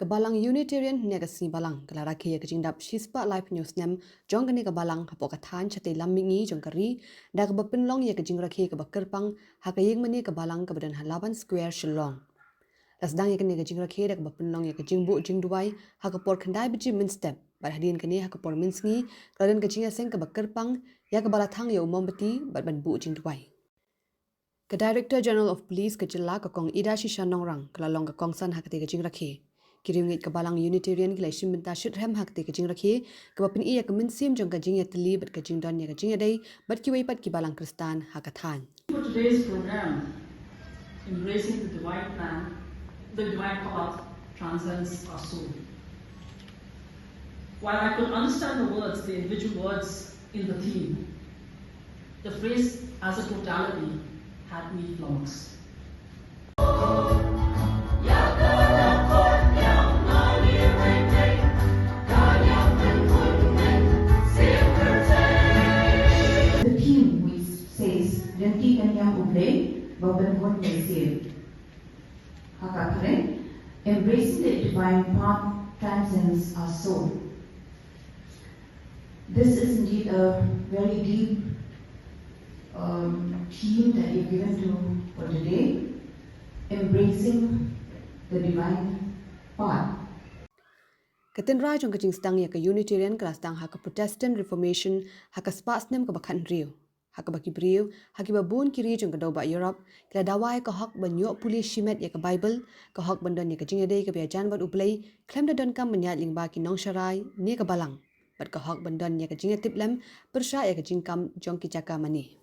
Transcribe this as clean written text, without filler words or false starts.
ke Balang Unitarian ni ke si Balang ke Rakhe ke jingdap shispa live news nem jong ke ni ke Balang hapo ke than chate lamingi jong keri da ke bepinlong ye ke jing Rakhe ke bakerpang ha ke yeng meni ke Balang ke badan halaban square Shillong dasdang ye ke ni ke jing Rakhe da ke bepinlong ye ke jingbu jing duai ha ke por khandai biji min step bar hadin ke ni ha ke por min sngi kladen ke jing seng ke bakerpang ya ke balathang ye umom beti bat ban bu jing duai ke Director General of Police ke jela ke kong ida shisha nongrang kelalong ke kongsan ha ke jing Rakhe kirimngit ke Balang Unitarian ke laisim minta shit rem hak te ke jing Rakhe ke bapin iya ke minsim jong ke jing ya teli bat ke jing don ya ke jing dai bat ki wei pat ki Balang Kristan hakathan. For today's program, embracing the divine plan, the divine path transcends our soul. While I could understand the words, the individual words in the theme, the phrase as a totality had me flummoxed. Embracing the divine path transcends our soul. This is indeed a very deep theme that you've given to for today. Embracing the divine path. Ketenra jong ke jing stang ya ke Unitarian kelas stang ha ke Protestant Reformation ha ke spa snem ke bakhan riu. Hak baki beriu, haki babun kiri jong kedau ba Europe, kila dawai ke hak banyok pulih shimet ya ke Bible, ke hak bandon ya ke jingedai ke biajan bat uplay, klem da don kam menyat lingba ki nong syarai, ni ke Balang. Bat ke hak bandon ya ke jingetip lem, persya ya ke jingkam jong ki caka mani.